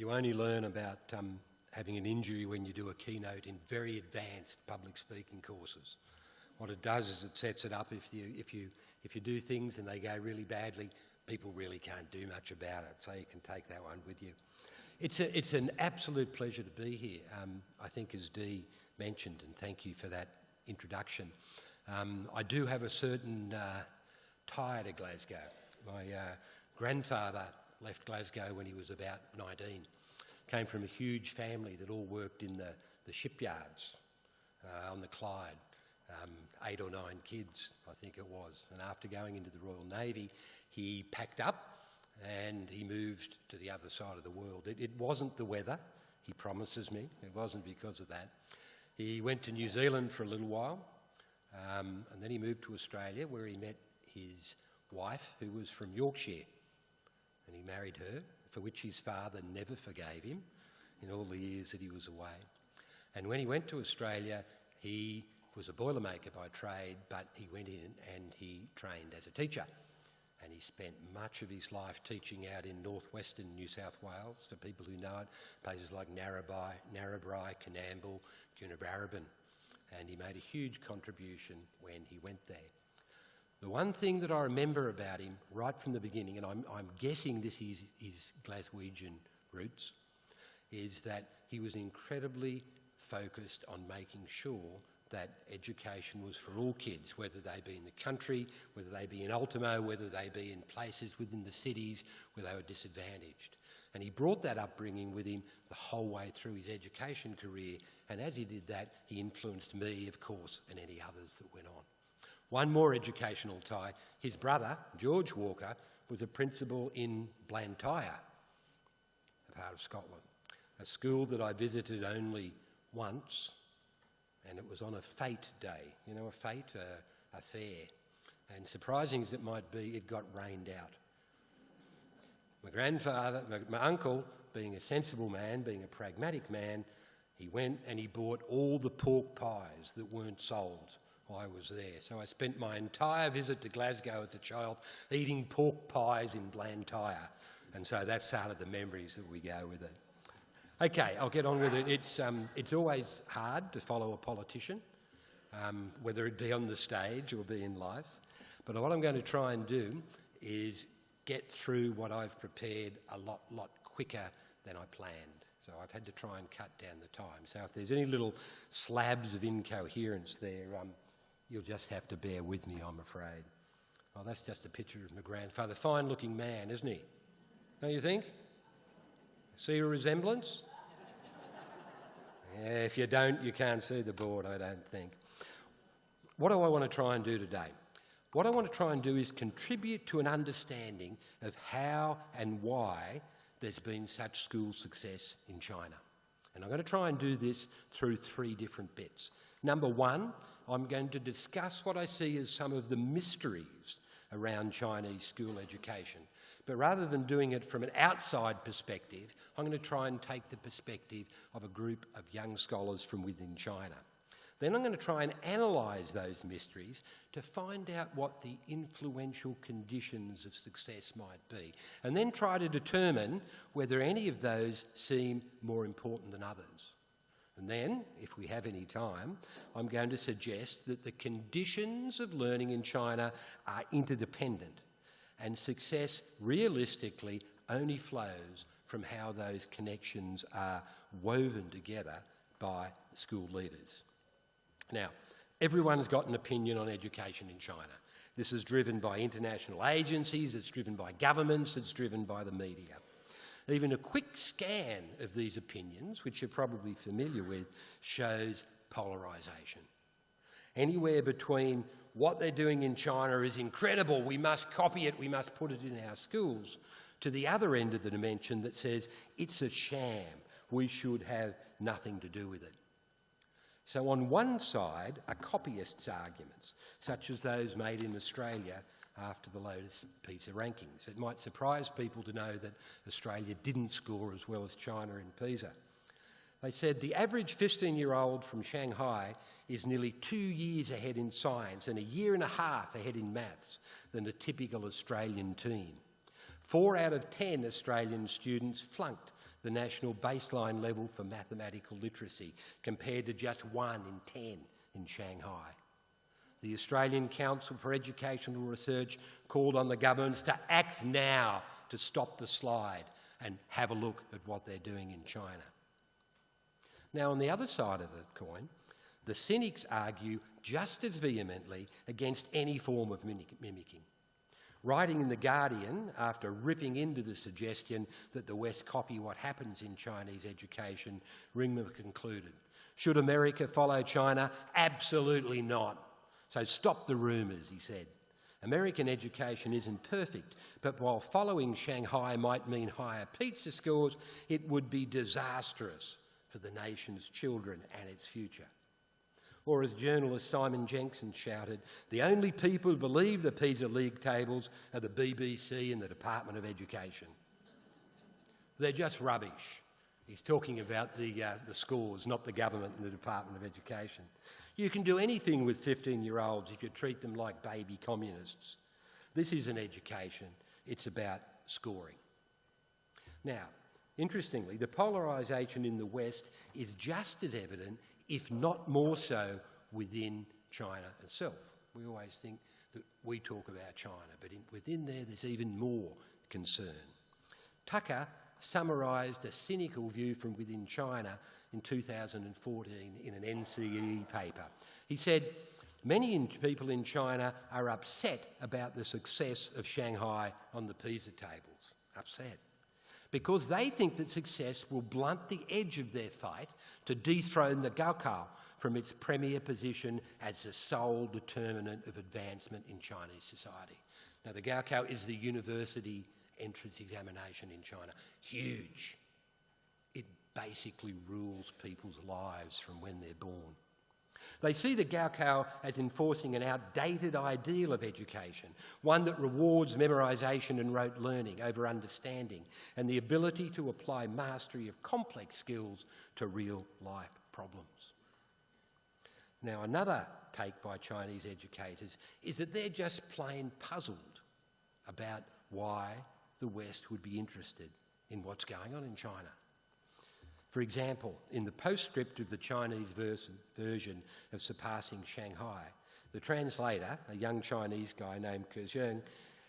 You only learn about having an injury when you do a keynote in very advanced public speaking courses. What it does is it sets it up if you do things and they go really badly, people really can't do much about it, so you can take that one with you. It's an absolute pleasure to be here. I think, as Dee mentioned, and thank you for that introduction, I do have a certain tie to Glasgow. My grandfather left Glasgow when he was about 19. Came from a huge family that all worked in the shipyards on the Clyde. 8 or 9 kids, I think it was. And after going into the Royal Navy, he packed up and he moved to the other side of the world. It wasn't the weather, he promises me. It wasn't because of that. He went to New Zealand for a little while, and then he moved to Australia, where he met his wife, who was from Yorkshire. And he married her, for which his father never forgave him in all the years that he was away. And when he went to Australia, he was a boilermaker by trade, but he went in and he trained as a teacher. And he spent much of his life teaching out in northwestern New South Wales, for people who know it, places like Narrabri, Coonamble, Coonabarabran. And he made a huge contribution when he went there. The one thing that I remember about him right from the beginning, and I'm guessing this is his Glaswegian roots, is that he was incredibly focused on making sure that education was for all kids, whether they be in the country, whether they be in Ultimo, whether they be in places within the cities where they were disadvantaged. And he brought that upbringing with him the whole way through his education career. And as he did that, he influenced me, of course, and any others that went on. One more educational tie. His brother, George Walker, was a principal in Blantyre, a part of Scotland, a school that I visited only once, and it was on a fete day. You know, a fete, a fair. And surprising as it might be, it got rained out. My grandfather, my uncle, being a sensible man, being a pragmatic man, he went and he bought all the pork pies that weren't sold while I was there. So I spent my entire visit to Glasgow as a child eating pork pies in Blantyre. And so that's sort of the memories that we go with it. Okay, I'll get on with it. It's always hard to follow a politician, whether it be on the stage or be in life. But what I'm going to try and do is get through what I've prepared a lot quicker than I planned. So I've had to try and cut down the time. So if there's any little slabs of incoherence there, you'll just have to bear with me, I'm afraid. Oh, that's just a picture of my grandfather. Fine-looking man, isn't he? Don't you think? See a resemblance? Yeah, if you don't, you can't see the board, I don't think. What do I want to try and do today? What I want to try and do is contribute to an understanding of how and why there's been such school success in China. And I'm going to try and do this through 3 different bits. Number 1, I'm going to discuss what I see as some of the mysteries around Chinese school education. But rather than doing it from an outside perspective, I'm going to try and take the perspective of a group of young scholars from within China. Then I'm going to try and analyse those mysteries to find out what the influential conditions of success might be, and then try to determine whether any of those seem more important than others. And then, if we have any time, I'm going to suggest that the conditions of learning in China are interdependent, and success realistically only flows from how those connections are woven together by school leaders. Now, everyone's got an opinion on education in China. This is driven by international agencies, it's driven by governments, it's driven by the media. Even a quick scan of these opinions, which you're probably familiar with, shows polarisation. Anywhere between what they're doing in China is incredible, we must copy it, we must put it in our schools, to the other end of the dimension that says it's a sham, we should have nothing to do with it. So on one side are copyists' arguments, such as those made in Australia after the Lotus PISA rankings. It might surprise people to know that Australia didn't score as well as China in PISA. They said the average 15-year-old from Shanghai is nearly 2 years ahead in science and 1.5 years ahead in maths than a typical Australian teen. 4 out of 10 Australian students flunked the national baseline level for mathematical literacy, compared to just 1 in 10 in Shanghai. The Australian Council for Educational Research called on the governments to act now to stop the slide and have a look at what they're doing in China. Now, on the other side of the coin, the cynics argue just as vehemently against any form of mimicking. Writing in The Guardian, after ripping into the suggestion that the West copy what happens in Chinese education, Ringmer concluded, "Should America follow China? Absolutely not. So stop the rumours," he said. "American education isn't perfect, but while following Shanghai might mean higher pizza scores, it would be disastrous for the nation's children and its future." Or as journalist Simon Jenkins shouted, "The only people who believe the PISA league tables are the BBC and the Department of Education. They're just rubbish." He's talking about the scores, not the government and the Department of Education. "You can do anything with 15-year-olds if you treat them like baby communists. This isn't education, it's about scoring." Now, interestingly, the polarisation in the West is just as evident, if not more so, within China itself. We always think that we talk about China, but within there's even more concern. Tucker summarised a cynical view from within China in 2014 in an NCE paper. He said, "Many people in China are upset about the success of Shanghai on the PISA tables." Upset. Because they think that success will blunt the edge of their fight to dethrone the Gaokao from its premier position as the sole determinant of advancement in Chinese society. Now, the Gaokao is the university entrance examination in China. Huge. It basically rules people's lives from when they're born. They see the Gaokao as enforcing an outdated ideal of education, one that rewards memorisation and rote learning over understanding and the ability to apply mastery of complex skills to real-life problems. Now, another take by Chinese educators is that they're just plain puzzled about why the West would be interested in what's going on in China. For example, in the postscript of the Chinese version of Surpassing Shanghai, the translator, a young Chinese guy named Ke Zheng,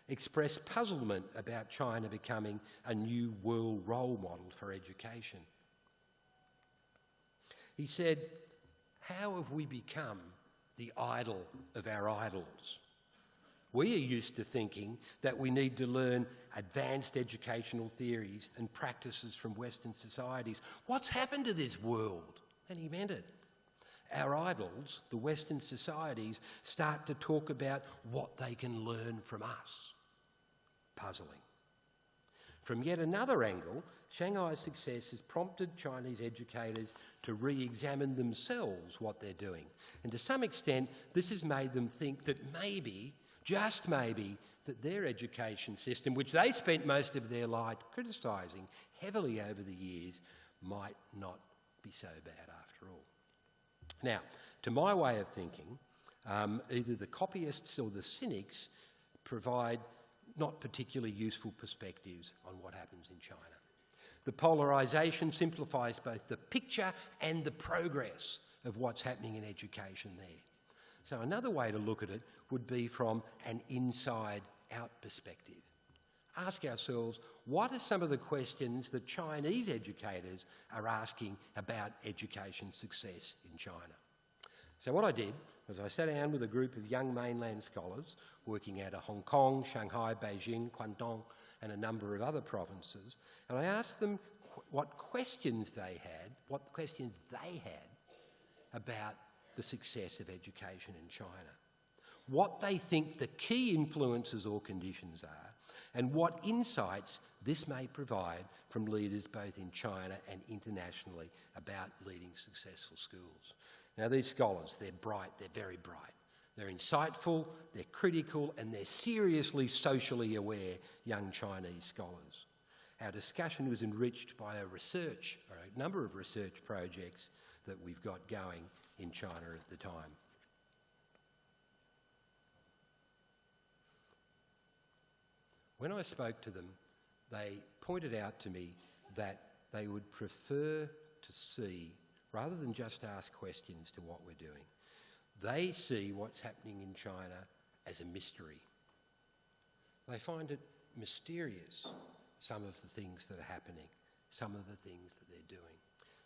expressed puzzlement about China becoming a new world role model for education. He said, "How have we become the idol of our idols? We are used to thinking that we need to learn advanced educational theories and practices from Western societies. What's happened to this world?" And he meant it. Our idols, the Western societies, start to talk about what they can learn from us. Puzzling. From yet another angle, Shanghai's success has prompted Chinese educators to re-examine themselves what they're doing. And to some extent, this has made them think that maybe, just maybe, that their education system, which they spent most of their life criticising heavily over the years, might not be so bad after all. Now, to my way of thinking, either the copyists or the cynics provide not particularly useful perspectives on what happens in China. The polarisation simplifies both the picture and the progress of what's happening in education there. So another way to look at it would be from an inside-out perspective. Ask ourselves, what are some of the questions that Chinese educators are asking about education success in China? So what I did was I sat down with a group of young mainland scholars working out of Hong Kong, Shanghai, Beijing, Guangdong and a number of other provinces, and I asked them what questions they had about the success of education in China, what they think the key influences or conditions are, and what insights this may provide from leaders both in China and internationally about leading successful schools. Now, these scholars, they're bright, they're very bright. They're insightful, they're critical, and they're seriously socially aware young Chinese scholars. Our discussion was enriched by a number of research projects that we've got going in China at the time. When I spoke to them, they pointed out to me that they would prefer to see, rather than just ask questions to what we're doing, they see what's happening in China as a mystery. They find it mysterious, some of the things that are happening, some of the things that they're doing.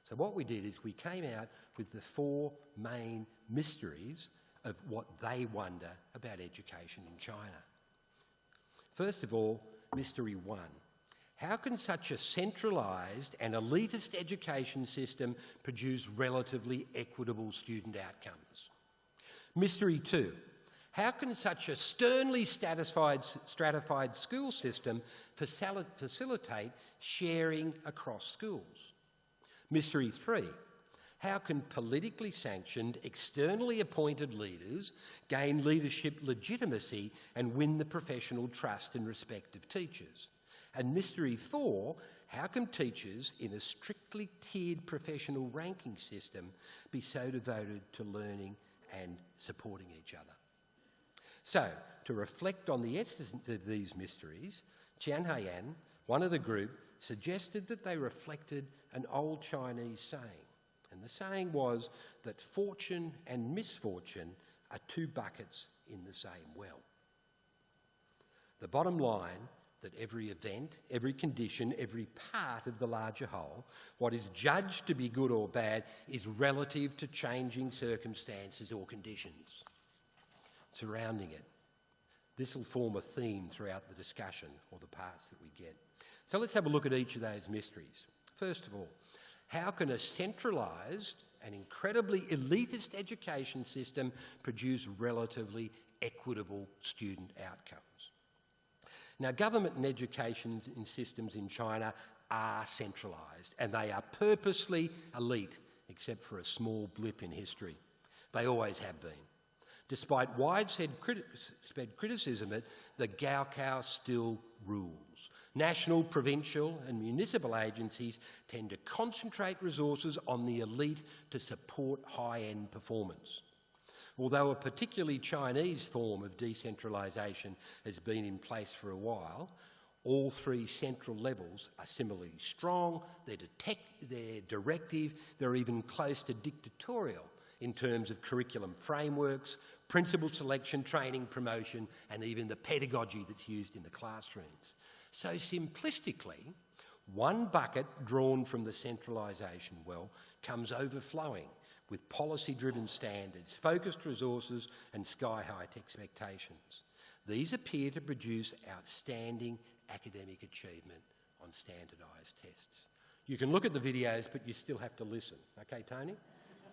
So what we did is we came out with the 4 main mysteries of what they wonder about education in China. First of all, mystery 1. How can such a centralised and elitist education system produce relatively equitable student outcomes? Mystery 2. How can such a sternly stratified school system facilitate sharing across schools? Mystery 3. How can politically sanctioned, externally appointed leaders gain leadership legitimacy and win the professional trust and respect of teachers? And mystery 4, how can teachers in a strictly tiered professional ranking system be so devoted to learning and supporting each other? So, to reflect on the essence of these mysteries, Qian Haiyan, one of the group, suggested that they reflected an old Chinese saying. And the saying was that fortune and misfortune are 2 buckets in the same well. The bottom line, that every event, every condition, every part of the larger whole, what is judged to be good or bad, is relative to changing circumstances or conditions surrounding it. This will form a theme throughout the discussion, or the parts that we get. So let's have a look at each of those mysteries. First of all, how can a centralised and incredibly elitist education system produce relatively equitable student outcomes? Now, government and education systems in China are centralised, and they are purposely elite, except for a small blip in history. They always have been. Despite widespread criticism, the Gaokao still rules. National, provincial and municipal agencies tend to concentrate resources on the elite to support high-end performance. Although a particularly Chinese form of decentralisation has been in place for a while, all 3 central levels are similarly strong, they're directive, they're even close to dictatorial in terms of curriculum frameworks, principal selection, training, promotion, and even the pedagogy that's used in the classrooms. So simplistically, one bucket drawn from the centralisation well comes overflowing with policy-driven standards, focused resources and sky-high expectations. These appear to produce outstanding academic achievement on standardised tests. You can look at the videos, but you still have to listen. Okay, Tony?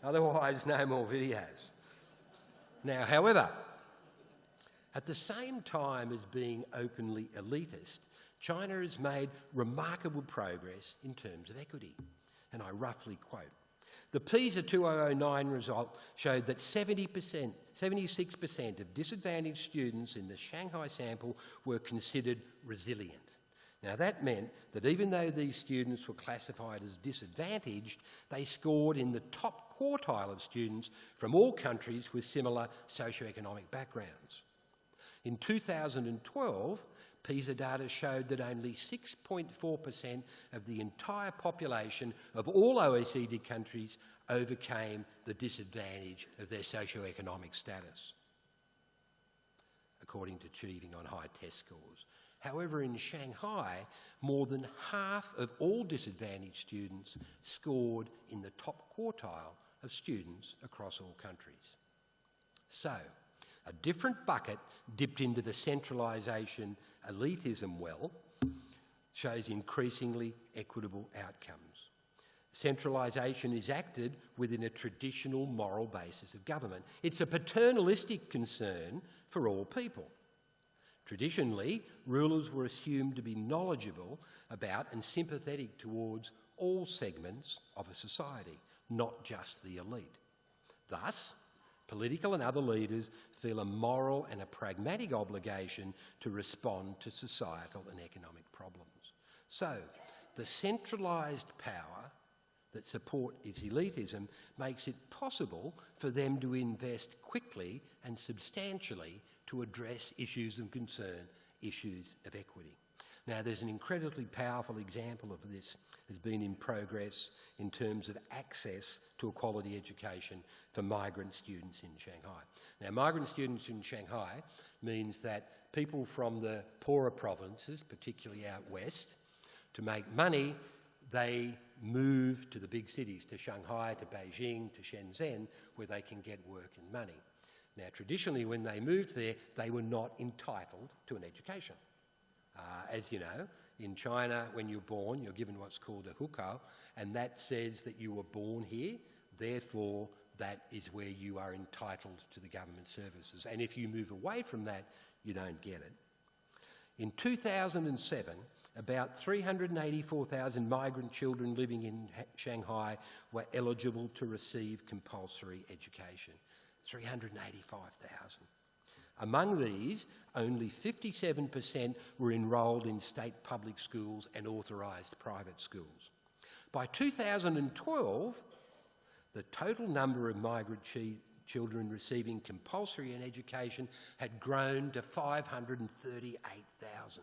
Otherwise, no more videos. Now, however, at the same time as being openly elitist, China has made remarkable progress in terms of equity. And I roughly quote, the PISA 2009 result showed that 76% of disadvantaged students in the Shanghai sample were considered resilient. Now that meant that even though these students were classified as disadvantaged, they scored in the top quartile of students from all countries with similar socioeconomic backgrounds. In 2012, PISA data showed that only 6.4% of the entire population of all OECD countries overcame the disadvantage of their socioeconomic status, according to achieving on high test scores. However, in Shanghai, more than half of all disadvantaged students scored in the top quartile of students across all countries. So, a different bucket dipped into the centralisation elitism well shows increasingly equitable outcomes. Centralisation is acted within a traditional moral basis of government. It's a paternalistic concern for all people. Traditionally, rulers were assumed to be knowledgeable about and sympathetic towards all segments of a society, not just the elite. Thus, political and other leaders feel a moral and a pragmatic obligation to respond to societal and economic problems. So, the centralised power that support its elitism makes it possible for them to invest quickly and substantially to address issues of concern, issues of equity. Now, there's an incredibly powerful example of this has been in progress in terms of access to a quality education for migrant students in Shanghai. Now, migrant students in Shanghai means that people from the poorer provinces, particularly out west, to make money, they move to the big cities, to Shanghai, to Beijing, to Shenzhen, where they can get work and money. Now, traditionally, when they moved there, they were not entitled to an education. As you know, in China, when you're born, you're given what's called a hukou, and that says that you were born here, therefore that is where you are entitled to the government services. And if you move away from that, you don't get it. In 2007, about 384,000 migrant children living in Shanghai were eligible to receive compulsory education. 385,000. Among these, only 57% were enrolled in state public schools and authorised private schools. By 2012, the total number of migrant children receiving compulsory education had grown to 538,000.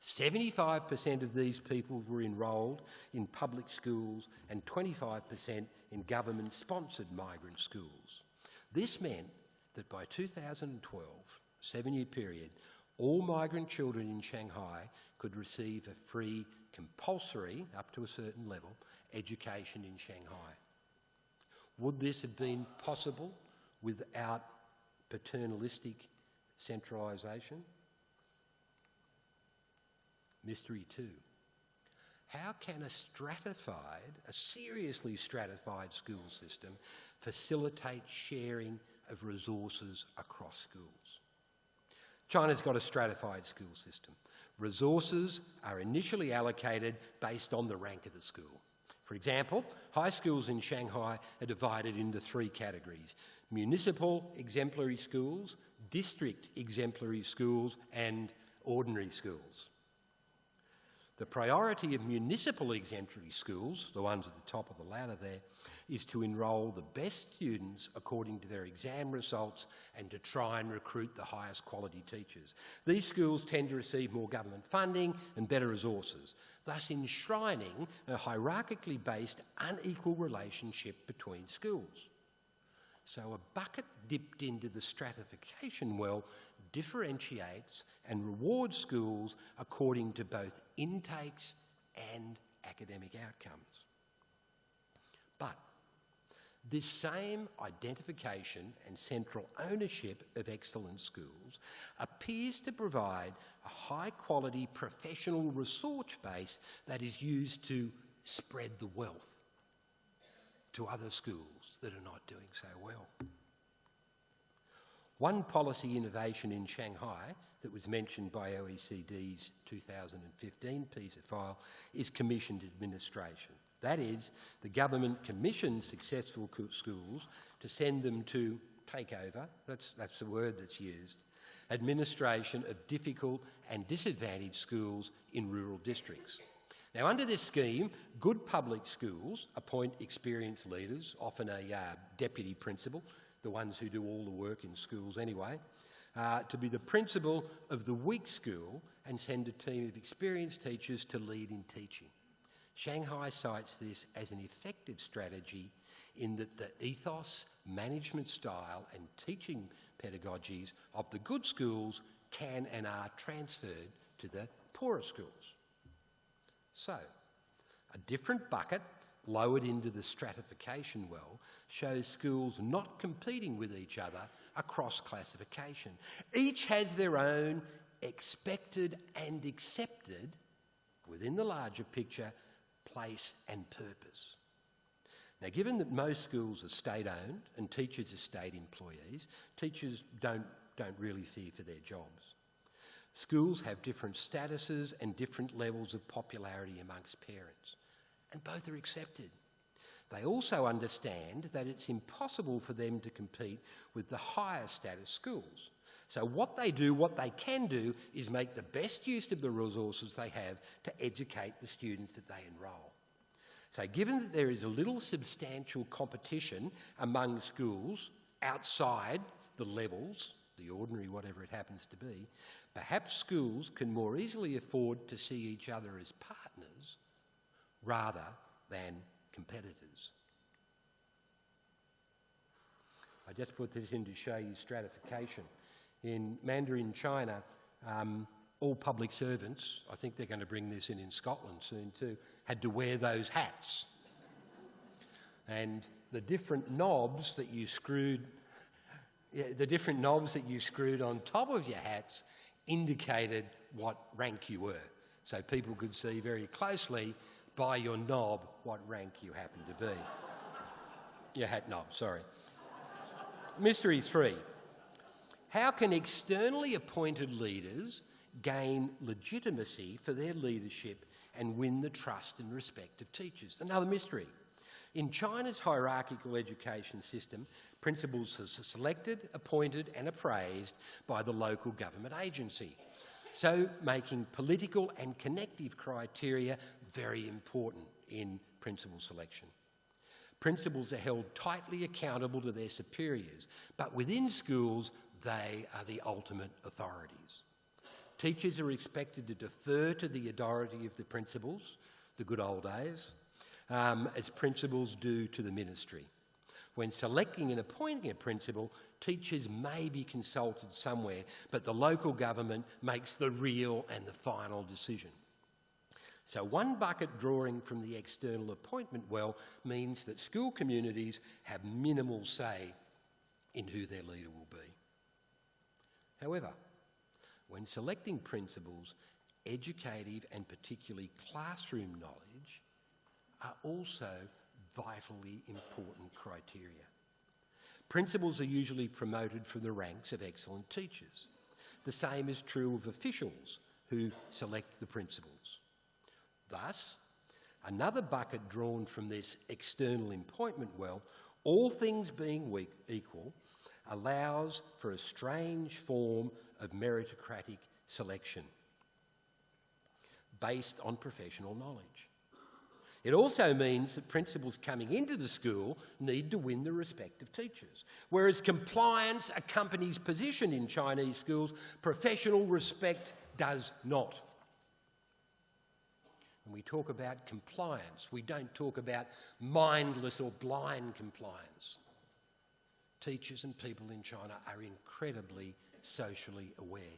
75% of these people were enrolled in public schools and 25% in government-sponsored migrant schools. This meant that by 2012, a 7-year period, all migrant children in Shanghai could receive a free, compulsory, up to a certain level, education in Shanghai. Would this have been possible without paternalistic centralisation? Mystery 2. How can a seriously stratified school system facilitate sharing of resources across schools? China's got a stratified school system. Resources are initially allocated based on the rank of the school. For example, high schools in Shanghai are divided into 3 categories: municipal exemplary schools, district exemplary schools, and ordinary schools. The priority of municipal exemplary schools, the ones at the top of the ladder there, is to enrol the best students according to their exam results and to try and recruit the highest quality teachers. These schools tend to receive more government funding and better resources, thus enshrining a hierarchically based unequal relationship between schools. So a bucket dipped into the stratification well differentiates and rewards schools according to both intakes and academic outcomes. But this same identification and central ownership of excellent schools appears to provide a high-quality professional resource base that is used to spread the wealth to other schools that are not doing so well. One policy innovation in Shanghai that was mentioned by OECD's 2015 PISA file is commissioned administration. That is, the government commissions successful schools to send them to take over, that's the word that's used, administration of difficult and disadvantaged schools in rural districts. Now, under this scheme, good public schools appoint experienced leaders, often a deputy principal, the ones who do all the work in schools anyway, to be the principal of the weak school and send a team of experienced teachers to lead in teaching. Shanghai cites this as an effective strategy in that the ethos, management style and teaching pedagogies of the good schools can and are transferred to the poorer schools. So, a different bucket lowered into the stratification well shows schools not competing with each other across classification. Each has their own expected and accepted, within the larger picture, place and purpose. Now, given that most schools are state-owned and teachers are state employees, teachers don't really fear for their jobs. Schools have different statuses and different levels of popularity amongst parents, and both are accepted. They also understand that it's impossible for them to compete with the higher status schools. So what they can do, is make the best use of the resources they have to educate the students that they enrol. So given that there is a little substantial competition among schools outside the levels, the ordinary, whatever it happens to be, perhaps schools can more easily afford to see each other as partners rather than competitors. I just put this in to show you stratification. In Mandarin China, all public servants, I think they're going to bring this in Scotland soon too, had to wear those hats. And the different knobs that you screwed on top of your hats indicated what rank you were. So people could see very closely by your knob what rank you happened to be. Your hat knob, sorry. Mystery 3. How can externally appointed leaders gain legitimacy for their leadership and win the trust and respect of teachers? Another mystery. In China's hierarchical education system, principals are selected, appointed and appraised by the local government agency, so making political and connective criteria very important in principal selection. Principals are held tightly accountable to their superiors, but within schools, they are the ultimate authorities. Teachers are expected to defer to the authority of the principals, the good old days, as principals do to the ministry. When selecting and appointing a principal, teachers may be consulted somewhere, but the local government makes the real and the final decision. So one bucket drawing from the external appointment well means that school communities have minimal say in who their leader will be. However, when selecting principals, educative and particularly classroom knowledge are also vitally important criteria. Principals are usually promoted from the ranks of excellent teachers. The same is true of officials who select the principals. Thus, another bucket drawn from this external appointment well, all things being equal, allows for a strange form of meritocratic selection based on professional knowledge. It also means that principals coming into the school need to win the respect of teachers. Whereas compliance accompanies position in Chinese schools, professional respect does not. When we talk about compliance, we don't talk about mindless or blind compliance. Teachers and people in China are incredibly socially aware.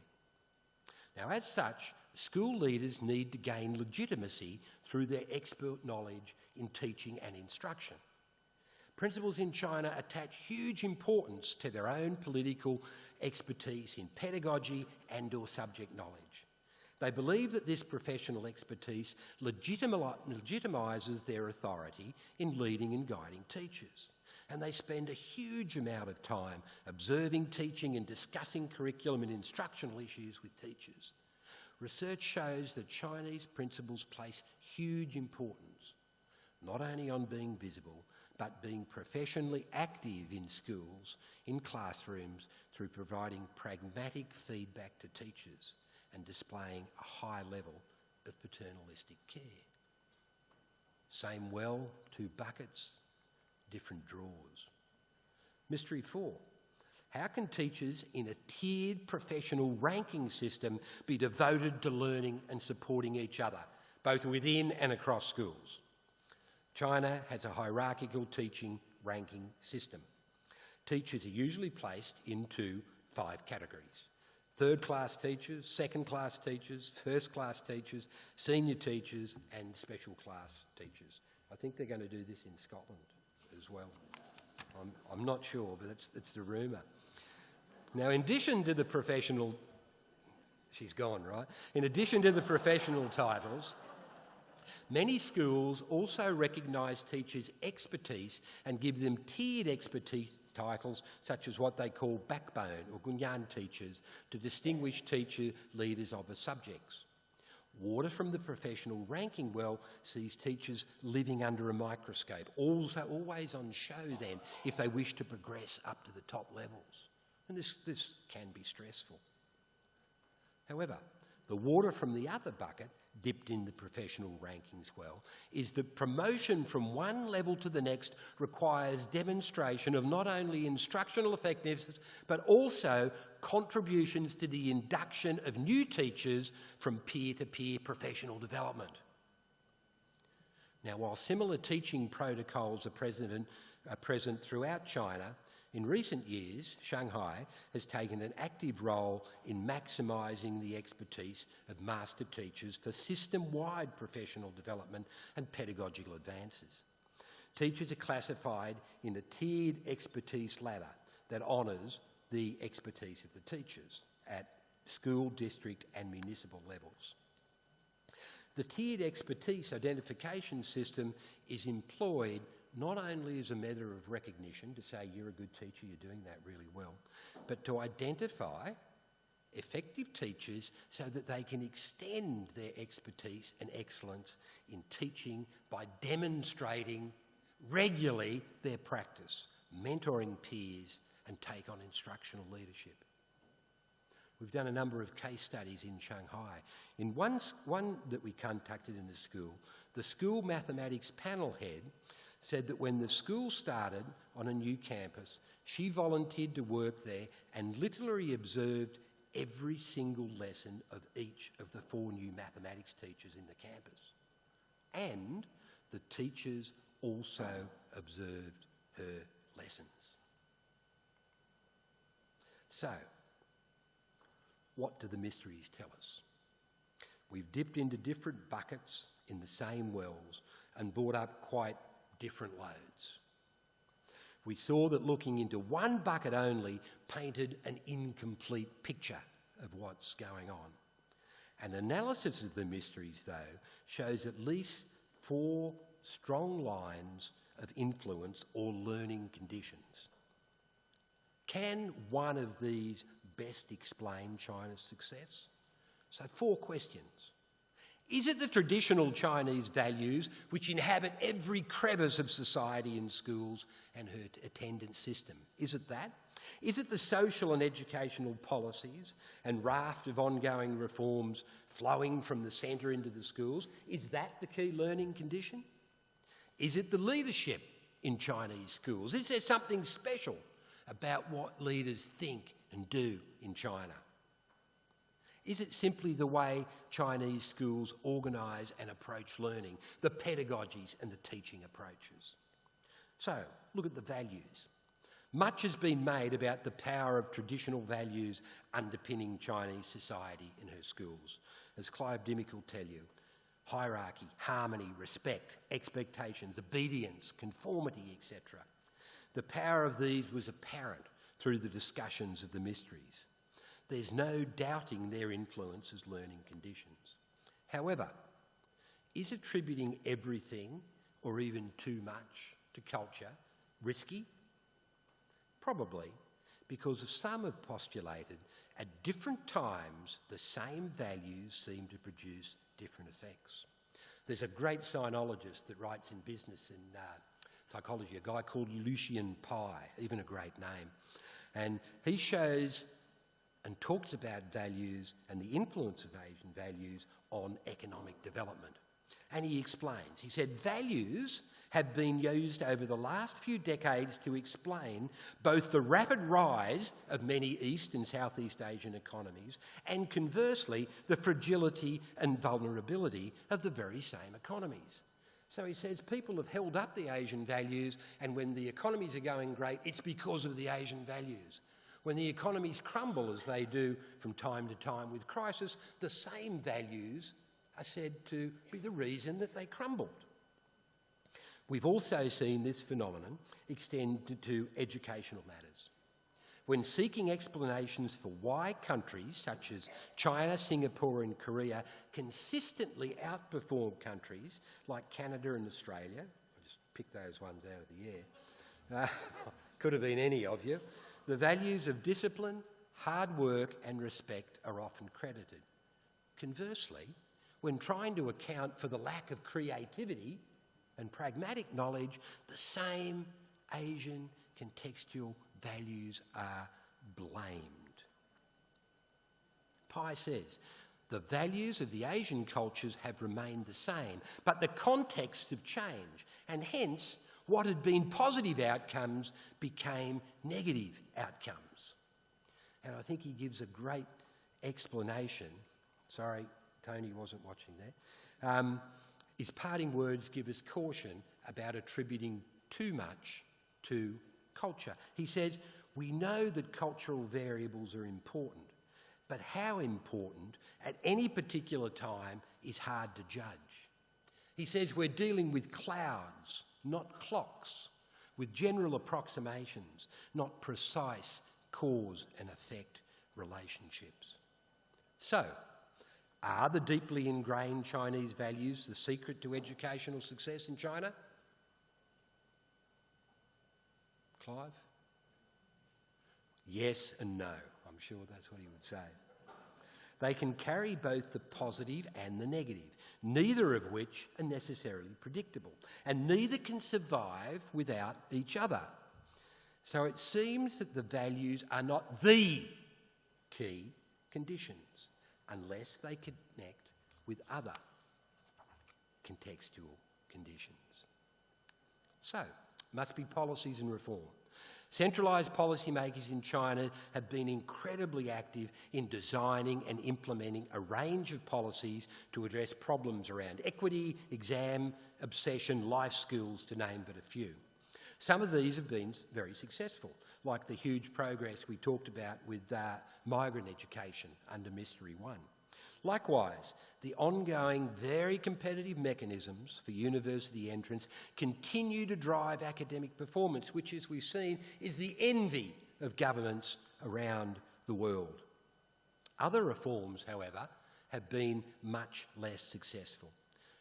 Now, as such, school leaders need to gain legitimacy through their expert knowledge in teaching and instruction. Principals in China attach huge importance to their own political expertise in pedagogy and/or subject knowledge. They believe that this professional expertise legitimises their authority in leading and guiding teachers. And they spend a huge amount of time observing, teaching and discussing curriculum and instructional issues with teachers. Research shows that Chinese principals place huge importance, not only on being visible, but being professionally active in schools, in classrooms, through providing pragmatic feedback to teachers and displaying a high level of paternalistic care. Same well, 2 buckets, different drawers. Mystery 4. How can teachers in a tiered professional ranking system be devoted to learning and supporting each other, both within and across schools? China has a hierarchical teaching ranking system. Teachers are usually placed into 5 categories: third-class teachers, second-class teachers, first-class teachers, senior teachers and special class teachers. I think they're going to do this in Scotland as well. I'm not sure, but it's the rumour. Now, in addition to the professional... She's gone, right? In addition to the professional titles, many schools also recognise teachers' expertise and give them tiered expertise titles such as what they call backbone or gunyan teachers to distinguish teacher leaders of the subjects. Water from the professional ranking well sees teachers living under a microscope, also always on show then if they wish to progress up to the top levels. And this can be stressful. However, the water from the other bucket dipped in the professional rankings well, is that promotion from one level to the next requires demonstration of not only instructional effectiveness, but also contributions to the induction of new teachers from peer-to-peer professional development. Now, while similar teaching protocols are present throughout China, in recent years, Shanghai has taken an active role in maximising the expertise of master teachers for system-wide professional development and pedagogical advances. Teachers are classified in a tiered expertise ladder that honours the expertise of the teachers at school, district and municipal levels. The tiered expertise identification system is employed not only as a matter of recognition to say you're a good teacher, you're doing that really well, but to identify effective teachers so that they can extend their expertise and excellence in teaching by demonstrating regularly their practice, mentoring peers and take on instructional leadership. We've done a number of case studies in Shanghai. In one that we conducted in the school mathematics panel head said that when the school started on a new campus, she volunteered to work there and literally observed every single lesson of each of the 4 new mathematics teachers in the campus. And the teachers also observed her lessons. So, what do the mysteries tell us? We've dipped into different buckets in the same wells and brought up quite different loads. We saw that looking into one bucket only painted an incomplete picture of what's going on. An analysis of the mysteries, though, shows at least 4 strong lines of influence or learning conditions. Can one of these best explain China's success? So 4 questions. Is it the traditional Chinese values which inhabit every crevice of society and schools and her attendance system? Is it that? Is it the social and educational policies and raft of ongoing reforms flowing from the centre into the schools? Is that the key learning condition? Is it the leadership in Chinese schools? Is there something special about what leaders think and do in China? Is it simply the way Chinese schools organise and approach learning, the pedagogies and the teaching approaches? So, look at the values. Much has been made about the power of traditional values underpinning Chinese society in her schools. As Clive Dimmick will tell you, hierarchy, harmony, respect, expectations, obedience, conformity, etc. The power of these was apparent through the discussions of the mysteries. There's no doubting their influence as learning conditions. However, is attributing everything or even too much to culture risky? Probably, because as some have postulated, at different times the same values seem to produce different effects. There's a great sinologist that writes in business and psychology, a guy called Lucian Pye, even a great name, and he shows and talks about values and the influence of Asian values on economic development. And he explains, he said, values have been used over the last few decades to explain both the rapid rise of many East and Southeast Asian economies and conversely the fragility and vulnerability of the very same economies. So he says people have held up the Asian values, and when the economies are going great, it's because of the Asian values. When the economies crumble, as they do from time to time with crisis, the same values are said to be the reason that they crumbled. We've also seen this phenomenon extend to educational matters. When seeking explanations for why countries such as China, Singapore and Korea consistently outperform countries like Canada and Australia, I just picked those ones out of the air, could have been any of you, the values of discipline, hard work and respect are often credited. Conversely, when trying to account for the lack of creativity and pragmatic knowledge, the same Asian contextual values are blamed. Pye says, The values of the Asian cultures have remained the same, but the contexts have changed, and hence what had been positive outcomes became negative outcomes. And I think he gives a great explanation. Sorry, Tony wasn't watching there. His parting words give us caution about attributing too much to culture. He says, "We know that cultural variables are important, but how important at any particular time is hard to judge." He says we're dealing with clouds, not clocks, with general approximations, not precise cause and effect relationships. So, are the deeply ingrained Chinese values the secret to educational success in China? Clive? Yes and no. I'm sure that's what he would say. They can carry both the positive and the negative, neither of which are necessarily predictable, and neither can survive without each other. So it seems that the values are not the key conditions unless they connect with other contextual conditions. So, must be policies and reform. Centralised policymakers in China have been incredibly active in designing and implementing a range of policies to address problems around equity, exam, obsession, life skills, to name but a few. Some of these have been very successful, like the huge progress we talked about with migrant education under Mystery 1. Likewise, the ongoing, very competitive mechanisms for university entrance continue to drive academic performance, which, as we've seen, is the envy of governments around the world. Other reforms, however, have been much less successful.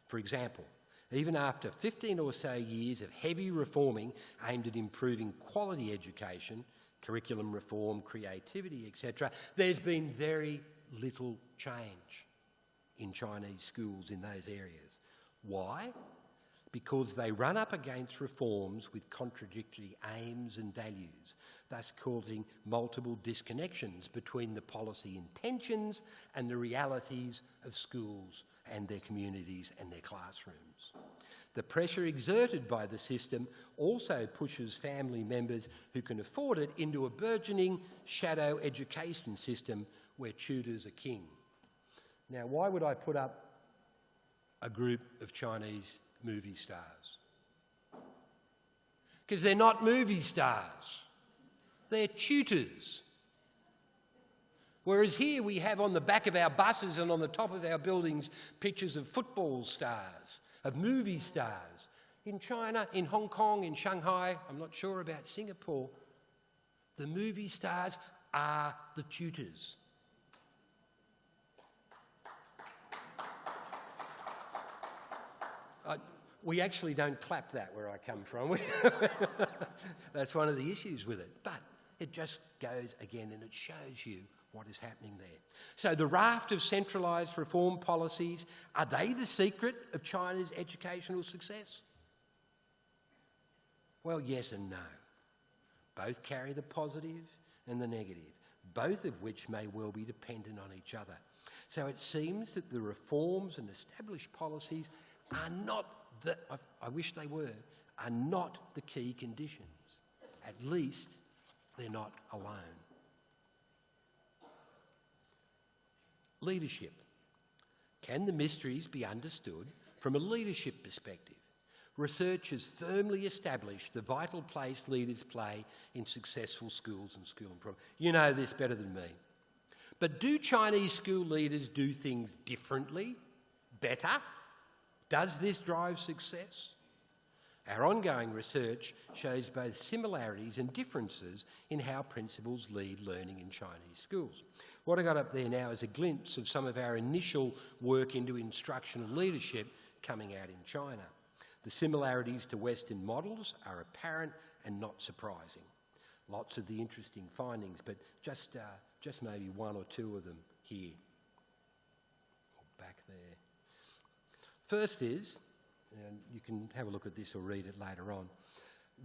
For example, even after 15 or so years of heavy reforming aimed at improving quality education, curriculum reform, creativity, etc., there's been very little change in Chinese schools in those areas. Why? Because they run up against reforms with contradictory aims and values, thus causing multiple disconnections between the policy intentions and the realities of schools and their communities and their classrooms. The pressure exerted by the system also pushes family members who can afford it into a burgeoning shadow education system where tutors are king. Now, why would I put up a group of Chinese movie stars? Because they're not movie stars. They're tutors. Whereas here we have on the back of our buses and on the top of our buildings pictures of football stars, of movie stars. In China, in Hong Kong, in Shanghai, I'm not sure about Singapore, the movie stars are the tutors. We actually don't clap that where I come from. That's one of the issues with it. But it just goes again and it shows you what is happening there. So the raft of centralised reform policies, are they the secret of China's educational success? Well, yes and no. Both carry the positive and the negative, both of which may well be dependent on each other. So it seems that the reforms and established policies are not I wish they were, are not the key conditions. At least they're not alone. Leadership. Can the mysteries be understood from a leadership perspective? Research has firmly established the vital place leaders play in successful schools and school improvement. You know this better than me. But do Chinese school leaders do things differently, better? Does this drive success? Our ongoing research shows both similarities and differences in how principals lead learning in Chinese schools. What I got up there now is a glimpse of some of our initial work into instructional leadership coming out in China. The similarities to Western models are apparent and not surprising. Lots of the interesting findings, but just maybe one or two of them here. Back there. First is, and you can have a look at this or read it later on,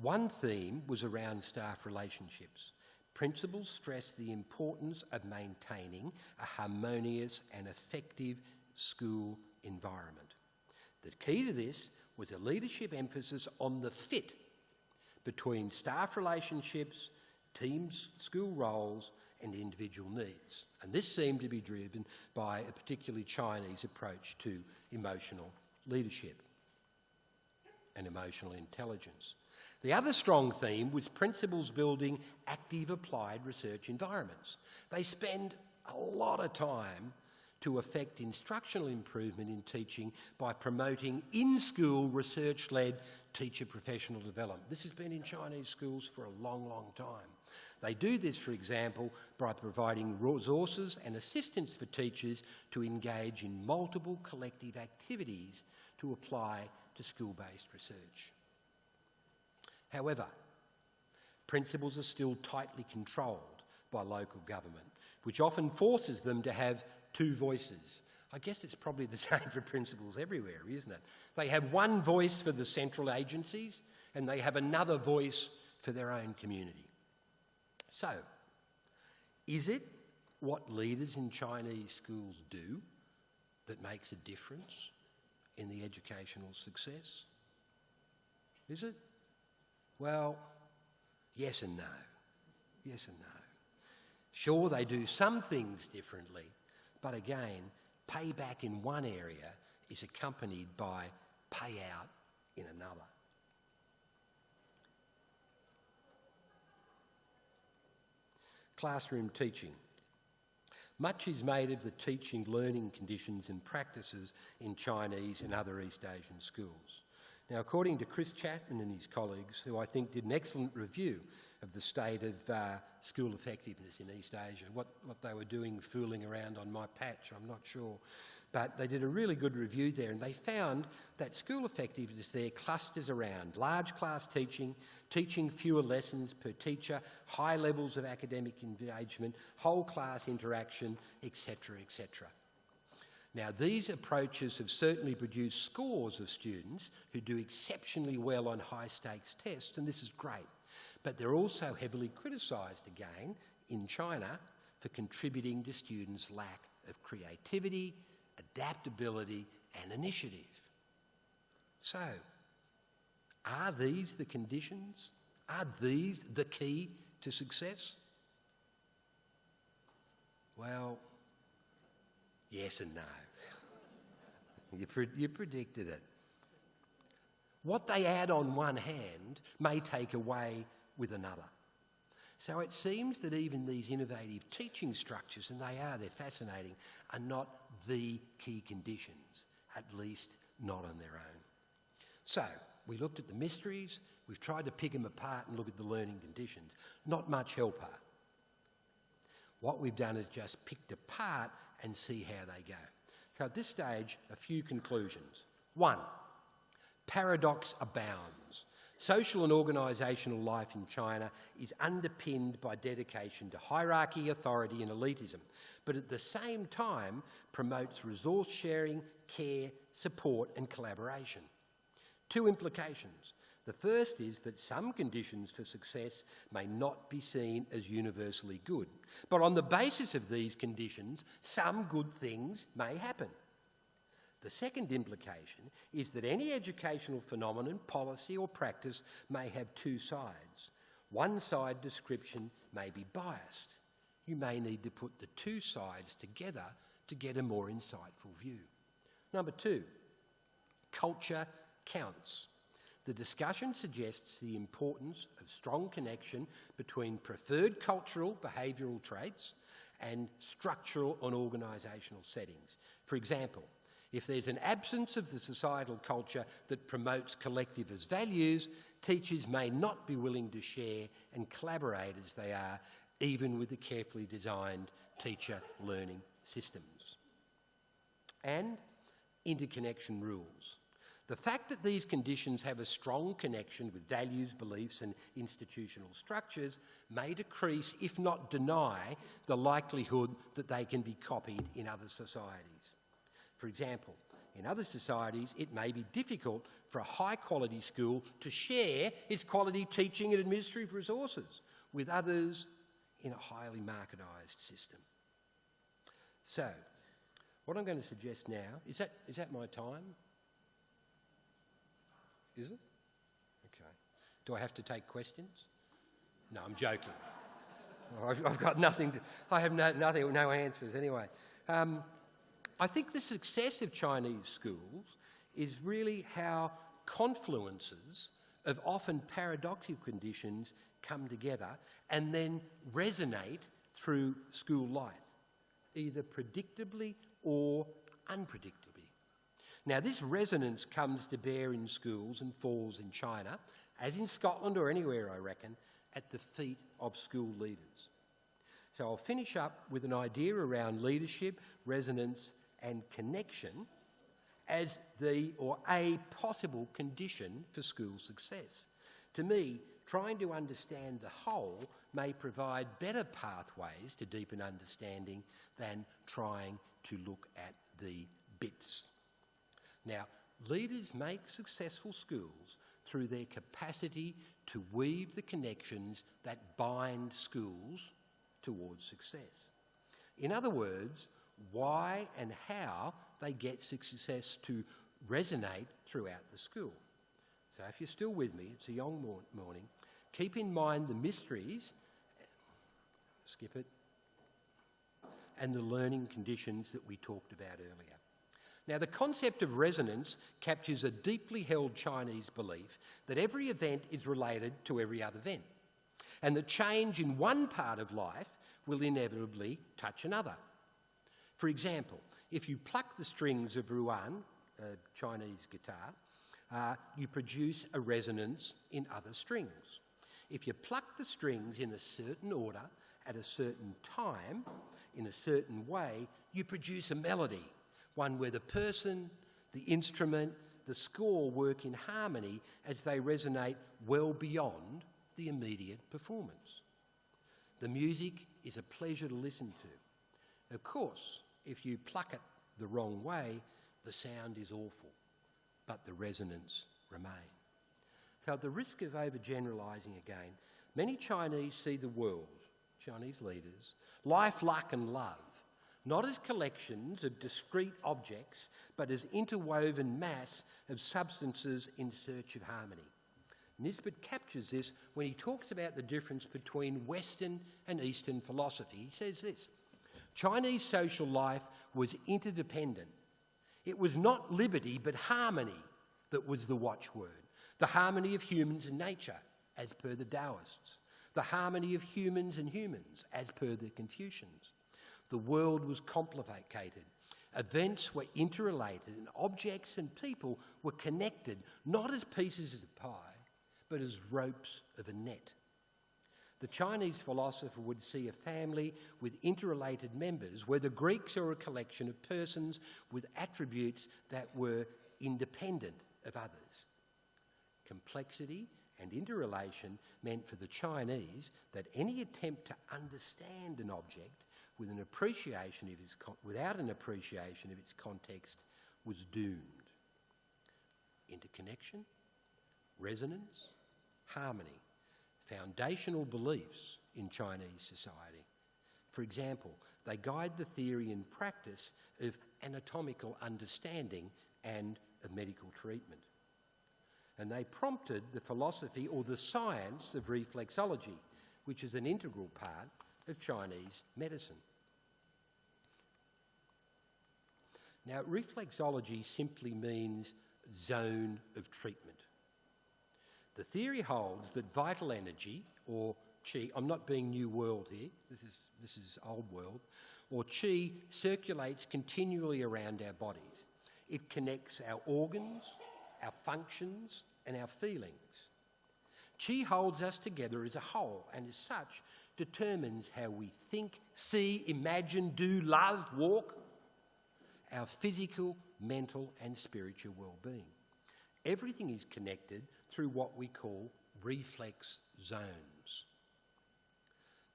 one theme was around staff relationships, principals stressed the importance of maintaining a harmonious and effective school environment. The key to this was a leadership emphasis on the fit between staff relationships, teams, school roles and individual needs. And this seemed to be driven by a particularly Chinese approach to emotional leadership and emotional intelligence. The other strong theme was principals building active applied research environments. They spend a lot of time to affect instructional improvement in teaching by promoting in-school research-led teacher professional development. This has been in Chinese schools for a long, long time. They do this, for example, by providing resources and assistance for teachers to engage in multiple collective activities to apply to school-based research. However, principals are still tightly controlled by local government, which often forces them to have two voices. I guess it's probably the same for principals everywhere, isn't it? They have one voice for the central agencies and they have another voice for their own community. So, is it what leaders in Chinese schools do that makes a difference in the educational success? Is it? Well, yes and no. Yes and no. Sure, they do some things differently, but again, payback in one area is accompanied by payout in another. Classroom teaching. Much is made of the teaching, learning conditions and practices in Chinese and other East Asian schools. Now, according to Chris Chapman and his colleagues, who I think did an excellent review of the state of school effectiveness in East Asia, what they were doing fooling around on my patch, I'm not sure. But they did a really good review there and they found that school effectiveness there clusters around large class teaching, teaching fewer lessons per teacher, high levels of academic engagement, whole class interaction, etc., etc. Now, these approaches have certainly produced scores of students who do exceptionally well on high-stakes tests, and this is great. But they're also heavily criticised again in China for contributing to students' lack of creativity, adaptability and initiative. So, are these the conditions? Are these the key to success? Well, yes and no. You predicted it. What they add on one hand may take away with another. So it seems that even these innovative teaching structures, and they're fascinating, are not the key conditions, at least not on their own. So we looked at the mysteries, we've tried to pick them apart and look at the learning conditions. Not much help. What we've done is just picked apart and see how they go. So at this stage, a few conclusions. 1, paradox abounds. Social and organisational life in China is underpinned by dedication to hierarchy, authority and elitism, but at the same time promotes resource sharing, care, support and collaboration. 2 implications. The first is that some conditions for success may not be seen as universally good, but on the basis of these conditions, some good things may happen. The second implication is that any educational phenomenon, policy or practice may have 2 sides. One side description may be biased. You may need to put the 2 sides together to get a more insightful view. Number 2, culture counts. The discussion suggests the importance of strong connection between preferred cultural behavioural traits and structural and organisational settings. For example, if there's an absence of the societal culture that promotes collectivist values, teachers may not be willing to share and collaborate as they are, even with the carefully designed teacher learning systems. And interconnection rules. The fact that these conditions have a strong connection with values, beliefs and institutional structures may decrease, if not deny, the likelihood that they can be copied in other societies. For example, in other societies, it may be difficult for a high-quality school to share its quality teaching and administrative resources with others in a highly marketised system. So, what I'm going to suggest now, is that my time? Is it? Okay. Do I have to take questions? No, I'm joking. I've got nothing. I have no answers anyway. I think the success of Chinese schools is really how confluences of often paradoxical conditions come together and then resonate through school life, either predictably or unpredictably. Now, this resonance comes to bear in schools and falls in China, as in Scotland or anywhere, I reckon, at the feet of school leaders. So I'll finish up with an idea around leadership, resonance and connection as a possible condition for school success. To me, trying to understand the whole may provide better pathways to deepen understanding than trying to look at the bits. Now, leaders make successful schools through their capacity to weave the connections that bind schools towards success. In other words, why and how they get success to resonate throughout the school. So if you're still with me, it's a young morning, keep in mind the mysteries, skip it, and the learning conditions that we talked about earlier. Now, the concept of resonance captures a deeply held Chinese belief that every event is related to every other event, and that change in one part of life will inevitably touch another. For example, if you pluck the strings of Ruan, a Chinese guitar, you produce a resonance in other strings. If you pluck the strings in a certain order, at a certain time, in a certain way, you produce a melody, one where the person, the instrument, the score work in harmony as they resonate well beyond the immediate performance. The music is a pleasure to listen to. Of course, if you pluck it the wrong way, the sound is awful, but the resonance remains. So at the risk of overgeneralising again, many Chinese see the world, Chinese leaders, life, luck and love, not as collections of discrete objects, but as interwoven mass of substances in search of harmony. Nisbet captures this when he talks about the difference between Western and Eastern philosophy. He says this: Chinese social life was interdependent. It was not liberty, but harmony that was the watchword. The harmony of humans and nature, as per the Taoists. The harmony of humans and humans, as per the Confucians. The world was complicated. Events were interrelated, and objects and people were connected, not as pieces of a pie, but as ropes of a net. The Chinese philosopher would see a family with interrelated members, where the Greeks are a collection of persons with attributes that were independent of others. Complexity and interrelation meant for the Chinese that any attempt to understand an object without an appreciation of its context was doomed. Interconnection, resonance, harmony, foundational beliefs in Chinese society. For example, they guide the theory and practice of anatomical understanding and of medical treatment. And they prompted the philosophy or the science of reflexology, which is an integral part of Chinese medicine. Now, reflexology simply means zone of treatment. The theory holds that vital energy, or qi, I'm not being New World here, this is Old World, or qi circulates continually around our bodies. It connects our organs, our functions, and our feelings. Qi holds us together as a whole, and as such determines how we think, see, imagine, do, love, walk, our physical, mental and spiritual well-being. Everything is connected through what we call reflex zones.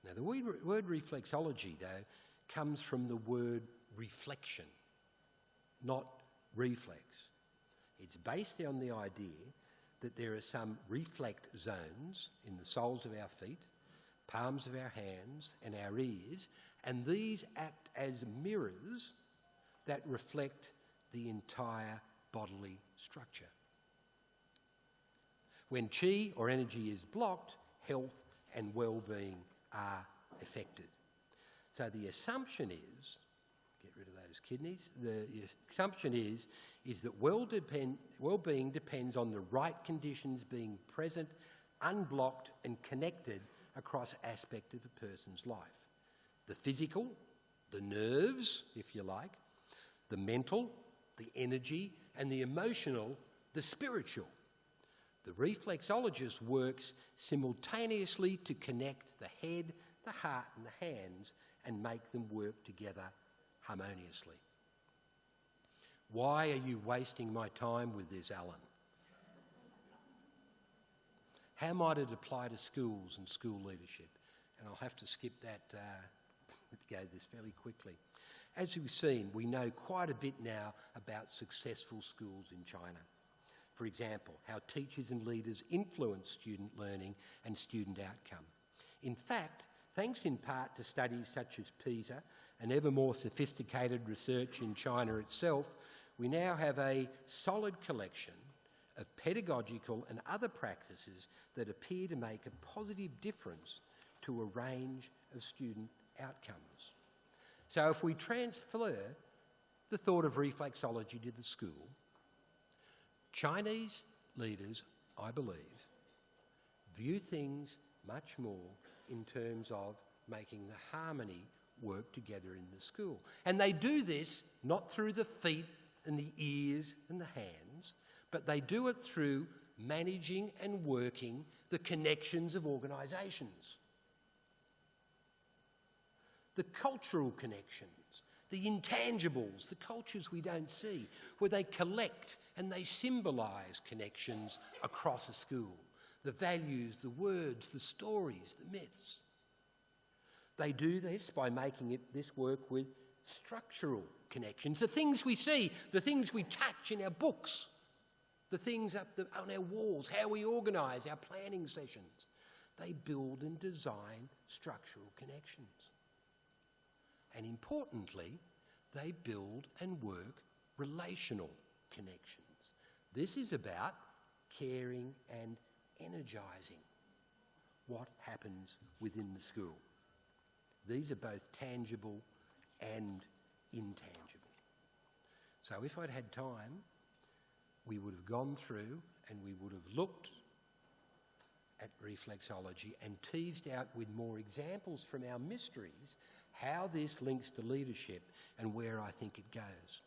Now, the word reflexology, though, comes from the word reflection, not reflex. It's based on the idea that there are some reflect zones in the soles of our feet, palms of our hands and our ears, and these act as mirrors that reflect the entire bodily structure. When chi or energy is blocked, health and well-being are affected. So the assumption is, get rid of those kidneys, the assumption is that well-being depends on the right conditions being present, unblocked and connected across aspect of a person's life. The physical, the nerves, if you like, the mental, the energy, and the emotional, the spiritual. The reflexologist works simultaneously to connect the head, the heart and the hands and make them work together harmoniously. Why are you wasting my time with this, Allan? How might it apply to schools and school leadership? And I'll have to skip that, go this fairly quickly. As we've seen, we know quite a bit now about successful schools in China. For example, how teachers and leaders influence student learning and student outcome. In fact, thanks in part to studies such as PISA and ever more sophisticated research in China itself, we now have a solid collection of pedagogical and other practices that appear to make a positive difference to a range of student outcomes. So if we transfer the thought of reflexology to the school, Chinese leaders, I believe, view things much more in terms of making the harmony work together in the school. And they do this not through the feet and the ears and the hands, but they do it through managing and working the connections of organisations. The cultural connections, the intangibles, the cultures we don't see, where they collect and they symbolise connections across a school. The values, the words, the stories, the myths. They do this by making this work with structural connections, the things we see, the things we touch in our books, the things on our walls, how we organise our planning sessions. They build and design structural connections. And importantly, they build and work relational connections. This is about caring and energising what happens within the school. These are both tangible and intangible. So if I'd had time, we would have gone through and we would have looked at reflexology and teased out with more examples from our mysteries how this links to leadership and where I think it goes.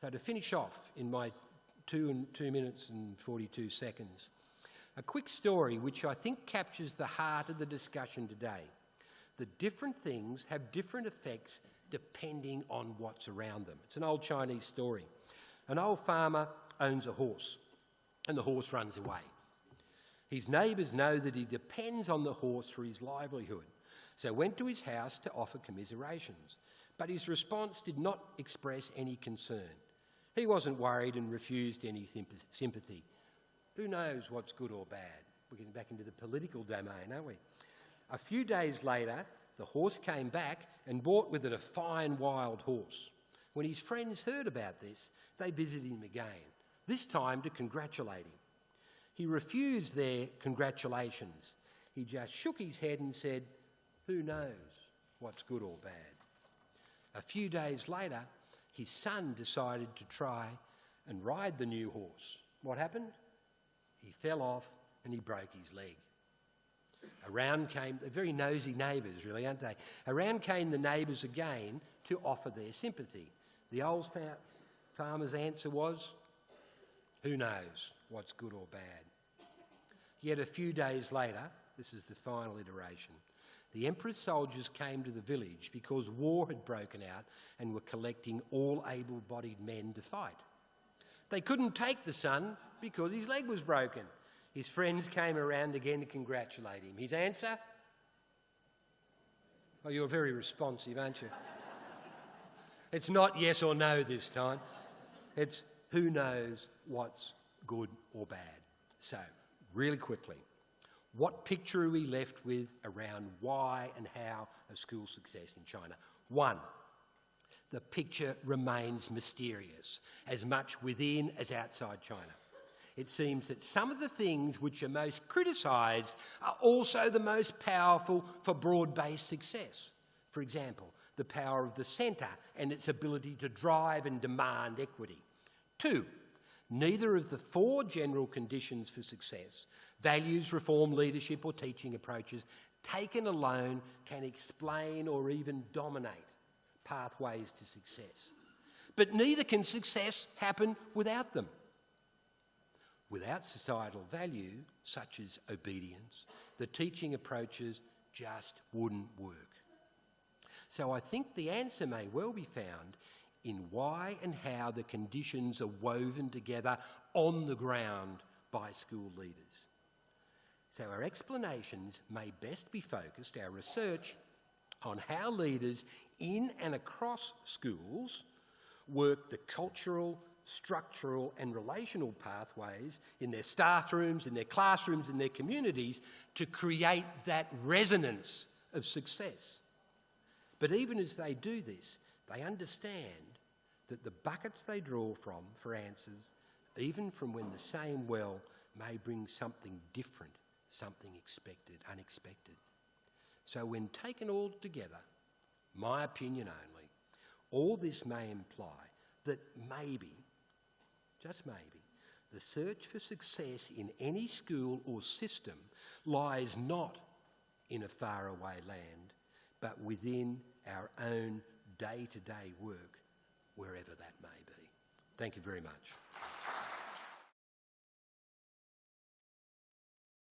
So to finish off in my 2 minutes and 42 seconds, a quick story which I think captures the heart of the discussion today. The different things have different effects depending on what's around them. It's an old Chinese story. An old farmer owns a horse and the horse runs away. His neighbours know that he depends on the horse for his livelihood, so went to his house to offer commiserations. But his response did not express any concern. He wasn't worried and refused any sympathy. Who knows what's good or bad? We're getting back into the political domain, aren't we? A few days later, the horse came back and brought with it a fine wild horse. When his friends heard about this, they visited him again, this time to congratulate him. He refused their congratulations. He just shook his head and said, "Who knows what's good or bad?" A few days later, his son decided to try and ride the new horse. What happened? He fell off and he broke his leg. Around came, they're very nosy neighbours really, aren't they? Around came the neighbours again to offer their sympathy. The old farmer's answer was, "Who knows what's good or bad?" Yet a few days later, this is the final iteration, the Emperor's soldiers came to the village because war had broken out and were collecting all able-bodied men to fight. They couldn't take the son because his leg was broken. His friends came around again to congratulate him. His answer? Oh, you're very responsive, aren't you? It's not yes or no this time. It's who knows what's good or bad. So, really quickly, What picture are we left with around why and how of school success in China? One, the picture remains mysterious, as much within as outside China. It seems that some of the things which are most criticised are also the most powerful for broad-based success. For example, the power of the centre and its ability to drive and demand equity. Two, neither of the four general conditions for success, values, reform, leadership or teaching approaches, taken alone can explain or even dominate pathways to success. But neither can success happen without them. Without societal value, such as obedience, the teaching approaches just wouldn't work. So I think the answer may well be found in why and how the conditions are woven together on the ground by school leaders. So our explanations may best be focused, our research, on how leaders in and across schools work the cultural, structural and relational pathways in their staff rooms, in their classrooms, in their communities to create that resonance of success. But even as they do this, they understand that the buckets they draw from for answers, even from when the same well may bring something different, something unexpected. So when taken all together, my opinion only, all this may imply that maybe, just maybe, the search for success in any school or system lies not in a faraway land, but within our own day-to-day work, wherever that may be. Thank you very much.